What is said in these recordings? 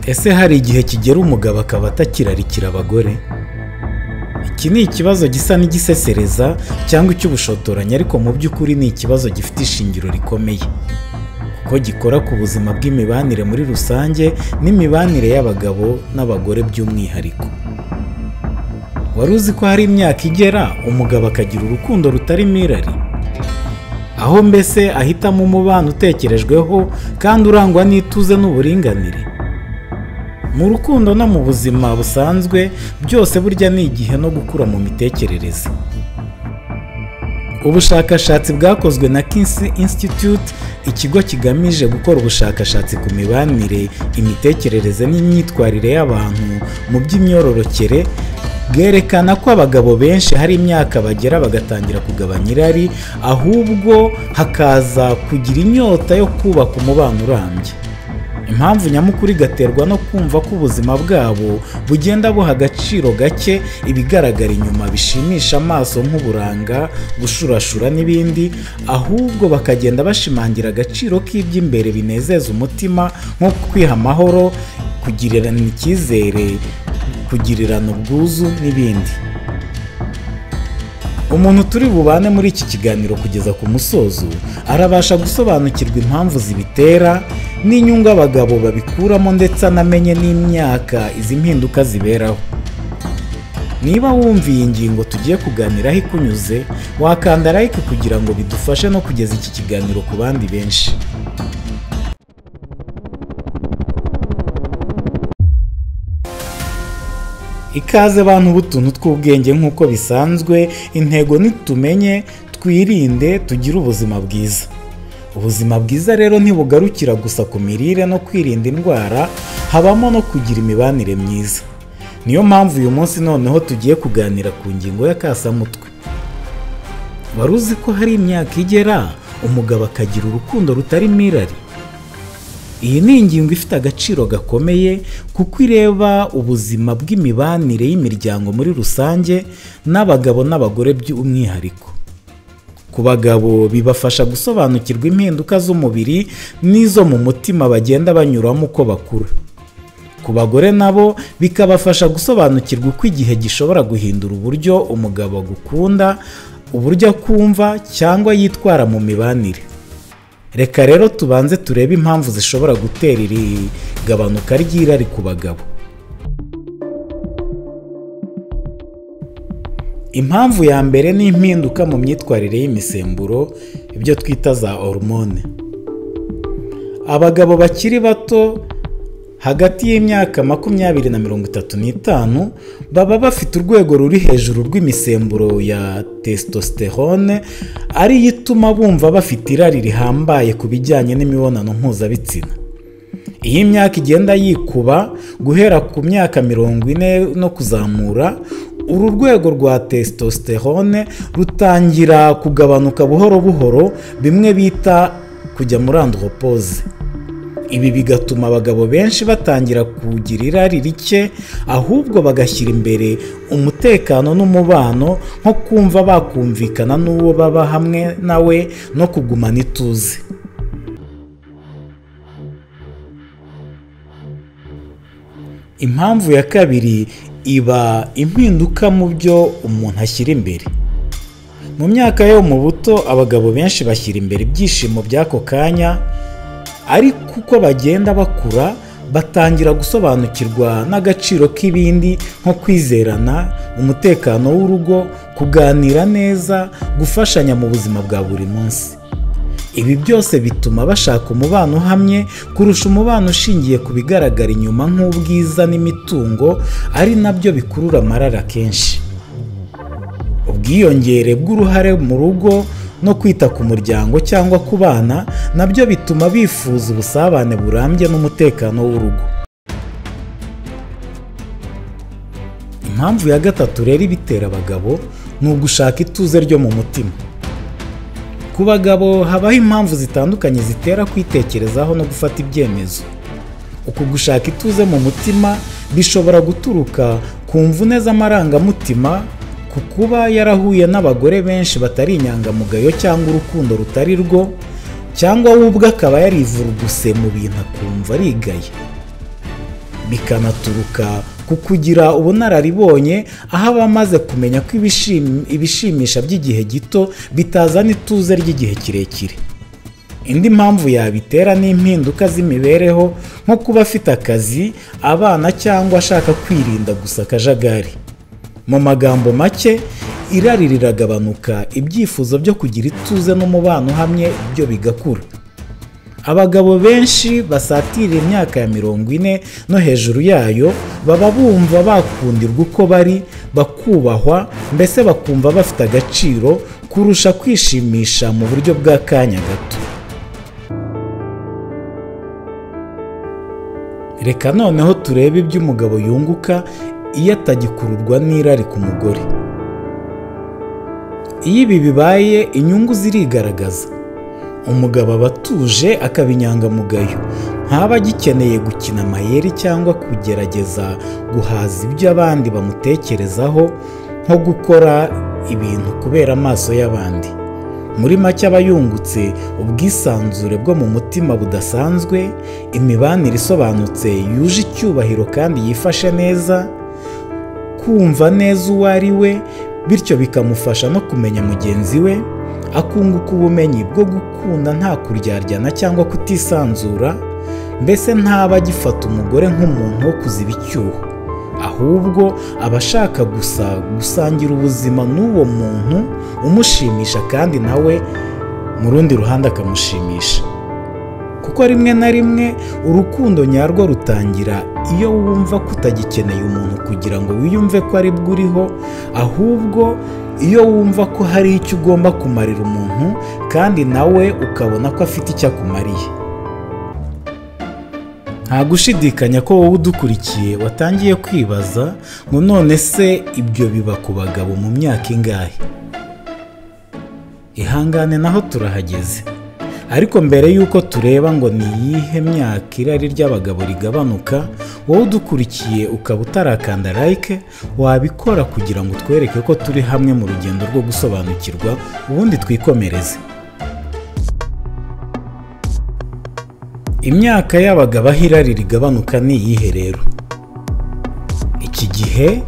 Ese hari igihe kigera umugabo akaba atakirarikira abagore? Iki ni ikibazo gisa n'igisesereza cyangwa icy'ubushotoranyi, ariko mu by'ukuri ni ikibazo gifite ishingiro rikomeye kuko gikora ku buzima bw'imibanire muri rusange n'imibanire y'abagabo n'abagore by'umwihariko. Waruziko hari imyaka igera umugabo akagira urukundo rutarimo irari, aho mbese ahitamo umubano utekerejweho kandi urangwa n'ituze n'uburinganire. Mu rukundo no mu buzima busanzwe byose burya ni igihe no gukura mu mitekerereze. Ubushakashatsi bwakozwe na Kinsey Institute, ikigo kigamije gukora ubushakashatsi ku mibanire, imitekerereze n'imyitwarire y'abantu mu by'imyororokere, bwerekana ko abagabo benshi hari imyaka bagera bagatangira kugabanya irari, ahubwo hakaza kugira inyota yo kubaka umubano urambye. Impamvu nyamukuru igaterwa no kumva ko ubuzima bwabo bugenda buha agaciro gake ibigaragara inyuma bishimisha amaso nk'uburanga, gushurashura n'ibindi, ahubwo bakagenda bashimangira agaciro k'iby'imbere binezeza umutima nko kwiha amahoro, kugirirana icyizere, kugirirana ubwuzu n'ibindi. Umuntu turi bubane muri iki kiganiro kugeza ku musozo arabasha gusobanukirwa impamvu zibitera n'inyungu abagabo babikuramo, ndetse anamenye n'imyaka izi mpinduka ziberaho. Niba wumviye iyi ngingo tugiye kuganiraho ikunyuze, wakanda like kugira ngo bidufashe no kugeza iki kiganiro ku bandi benshi. Ikaze bantu b'utuntu tw'ubwenge, nk'uko bisanzwe intego nitumenye, twirinde, tugire ubuzima bwiza. Ubuzima bwiza rero ntibugarukira gusa ku mirire no kwirinda indwara, habamo no kugira imibanire myiza. Niyo mpamvu uyu munsi noneho tugiye kuganira ku ngingo y'akasamutwe. Waruzi ko hari imyaka igera umugabo akagira urukundo rutarimo irari? Iyi ni ingingo ifite agaciro gakomeye kuko ireba ubuzima bw'imibanire y'imiryango muri rusange n'abagabo n'abagore by'umwihariko. Ku bagabo bibafasha gusobanukirwa impinduka z'umubiri n'izo mu mutima bagenda banyuramo uko bakura. Ku bagore nabo bikabafasha gusobanukirwa uko igihe gishobora guhindura uburyo umugabo agukunda, uburyo akumva cyangwa yitwara mu mibanire. Reka rero tubanze turebe impamvu zishobora gutera iri gabanuka ry'irari ku bagabo. Impamvu ya mbere ni impinduka mu myitwarire y'imisemburo, ibyo twita za hormone. Abagabo bakiri bato hagati y'imyaka 20 na 35 baba bafite urwego ruri hejuru rw'imisemburo ya testosterone, ari ituma bumva bafite irari rihambaye ku bijyanye n'imibonano mpuzabitsina. Iyi myaka igenda yikuba guhera ku myaka 40 no kuzamura, uru rwego rwa testosterone rutangira kugabanuka buhoro buhoro, bimwe bita kujya muri andropause. Ibi bigatuma abagabo benshi batangira kugira irari rike, ahubwo bagashyira imbere umutekano n'umubano, nko kumva bakumvikana n'uwo baba hamwe nawe no kugumana ituze. Impamvu ya kabiri iba impinduka mu byo umuntu ashyira imbere. Mu myaka yo mu buto abagabo benshi bashyira imbere ibyishimo by'ako kanya, ariko uko bagenda bakura batangira gusobanukirwa n'agaciro k'ibindi nko kwizerana, umutekano w'urugo, kuganira neza, gufashanya mu buzima bwa buri munsi. Ibi byose bituma bashaka umubano uhamye kurusha umubano ushingiye ku bigaragara inyuma nk'ubwiza n'imitungo, ari nabyo bikurura amarara kenshi. Ubwiyongere bw'uruhare mu rugo no kwita ku muryango cyangwa ku bana nabyo bituma bifuza ubusabane burambye n'umutekano w'urugo. Impamvu ya gatatu rero ibitera abagabo ni ugushaka ituze ryo mu mutima. Ku bagabo habaho impamvu zitandukanye zitera kwitekerezaho no gufata ibyemezo. Uku gushaka ituze mu mutima bishobora guturuka ku mvune z'amarangamutima, ku kuba yarahuye n'abagore benshi batari inyangamugayo cyangwa urukundo rutari rwo, cyangwa we ubwe akaba yarivuruguse mu bintu akumva arigaye. bikanaturuka ku kugira ubunararibonye, aho aba amaze kumenya ko ibishimisha by'igihe gito bitazana ituze ry'igihe kirekire. Indi mpamvu yabitera ni impinduka z'imibereho, nko kuba afite akazi, abana, cyangwa ashaka kwirinda gusa akajagari. Mu magambo make, irari riragabanuka, ibyifuzo byo kugira ituze n'umubano uhamye byo bigakura. Abagabo benshi basatira imyaka ya 40 no hejuru yayo baba bumva bakundirwa uko bari, bakubahwa, mbese bakumva bafite agaciro kurusha kwishimisha mu buryo bw'akanya gato. Reka noneho turebe ibyo umugabo yunguka iyo atagikururwa n'irari ku mugore. Iyo ibi bibaye, inyungu zirigaragaza. Umugabo aba atuje, akaba inyangamugayo, ntaba agikeneye gukina amayeri cyangwa kugerageza guhaza ibyo abandi bamutekerezaho, nko gukora ibintu kubera amaso y'abandi. Muri make aba yungutse ubwisanzure bwo mu mutima budasanzwe, imibanire isobanutse yuje icyubahiro kandi yifashe neza, kumva neza uwo ari we, bityo bikamufasha no kumenya mugenzi we, akunguka ubumenyi bwo gukunda nta kuryaryana cyangwa kutisanzura, mbese ntaba agifata umugore nk'umuntu wo kuziba icyuho, ahubwo aba ashaka gusa gusangira ubuzima n'uwo muntu umushimisha kandi nawe mu rundi ruhande akamushimisha. Kuko rimwe na rimwe urukundo nyarwo rutangira iyo wumva ko utagikeneye umuntu kugira ngo wiyumve ko ari bwo uriho, ahubwo iyo wumva ko hari icyo ugomba kumarira umuntu kandi nawe ukabona ko afite icyo akumariye. Nta gushidikanya ko wowe udukurikiye watangiye kwibaza ngo none se ibyo biba ku bagabo mu myaka ingahe? Ihangane, naho turahageze. Ariko mbere y'uko tureba ngo ni iyihe myaka irari ry'abagabo rigabanuka, wowe udukurikiye ukaba utarakanda like, wabikora kugira ngo twereke ko turi hamwe mu rugendo rwo gusobanukirwa, ubundi twikomereze. Imyaka y'abagabo aho irari rigabanuka ni iyihe rero? Iki gihe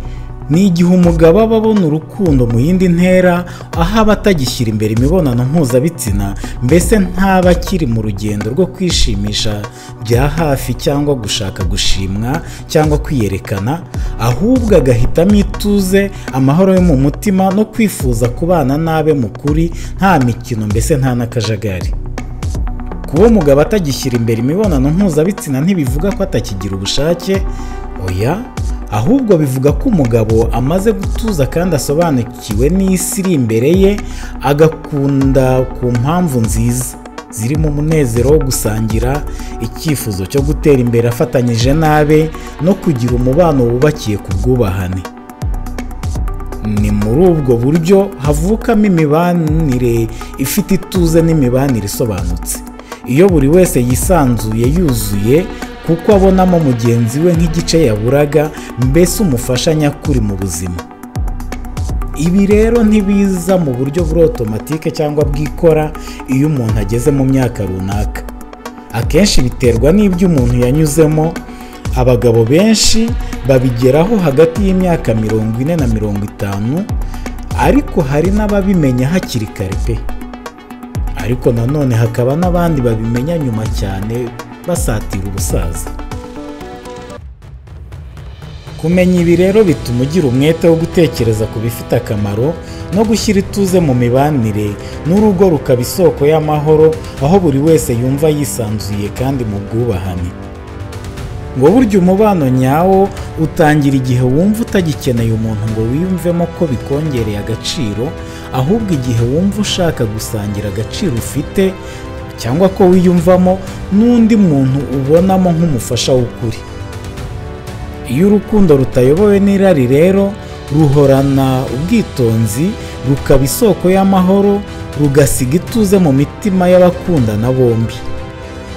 ni igihe umugabo aba abona urukundo mu yindi ntera, aho aba atagishyira imbere imibonano mpuzabitsina, mbese ntaba akiri mu rugendo rwo kwishimisha bya hafi cyangwa gushaka gushimwa cyangwa kwiyerekana, ahubwo agahitamo ituze, amahoro yo mu mutima no kwifuza kubana n'abe mu kuri, nta mikino, mbese nta n'akajagari. Kuba umugabo atagishyira imbere imibonano mpuzabitsina ntibivuga ko atakigira ubushake, oya, ahubwo bivuga ko umugabo amaze gutuza kandi asobanukiwe n'isi iri imbere ye, agakunda ku mpamvu nziza zirimo umunezero wo gusangira, icyifuzo cyo gutera imbere afatanyije n'abe, no kugira umubano wubakiye ku bwubahane. Ni muri ubwo buryo havukamo imibanire ifite ituze n'imibanire isobanutse, iyo buri wese yisanzuye yuzuye, kuko abonamo mugenzi we nk'igice yaburaga, mbese umufasha nyakuri mu buzima. Ibi rero ntibiza mu buryo buri otomatike cyangwa bwikora iyo umuntu ageze mu myaka runaka. Akenshi biterwa n'ibyo umuntu yanyuzemo. Abagabo benshi babigeraho hagati y'imyaka 40 na 50, ariko hari n'ababimenya hakiri kare pe. Ariko nanone hakaba n'abandi babimenya nyuma cyane basatira ubusaza. Kumenya ibi rero bituma ugira umwete wo gutekereza ku bifite akamaro no gushyira ituze mu mibanire, n'urugo rukaba isoko y'amahoro, aho buri wese yumva yisanzuye kandi mu bwubahane. Ngo burya umubano nyawo utangira igihe wumva utagikeneye umuntu ngo wiyumvemo ko bikongereye agaciro, ahubwo igihe wumva ushaka gusangira agaciro ufite cyangwa ko wiyumvamo n'undi muntu ubonamo nk'umufasha w'ukuri. Iyo urukundo rutayobowe n'irari rero, ruhorana ubwitonzi, rukaba isoko y'amahoro, rugasiga ituze mu mitima y'abakundana bombi.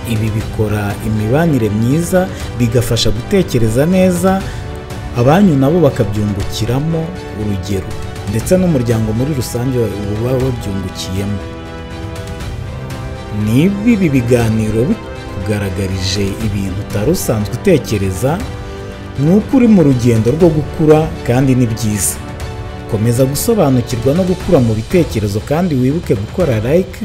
Ibi bikora imibanire myiza, bigafasha gutekereza neza, abanyu nabo bakabyungukiramo urugero, ndetse n'umuryango muri rusange uba wabyungukiyemo. Niba ibi biganiro bikugaragarije ibintu utari usanzwe utekereza, ni uko uri mu rugendo rwo gukura kandi ni byiza. Komeza gusobanukirwa no gukura mu bitekerezo kandi wibuke gukora like,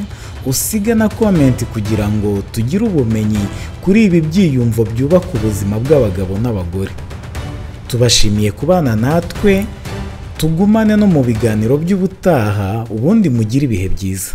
usige na comment kugira ngo tugire ubumenyi kuri ibi byiyumvo byubaka ubuzima bw'abagabo n'abagore. Tubashimiye kubana natwe, tugumane no mu biganiro by'ubutaha, ubundi mugire ibihe byiza.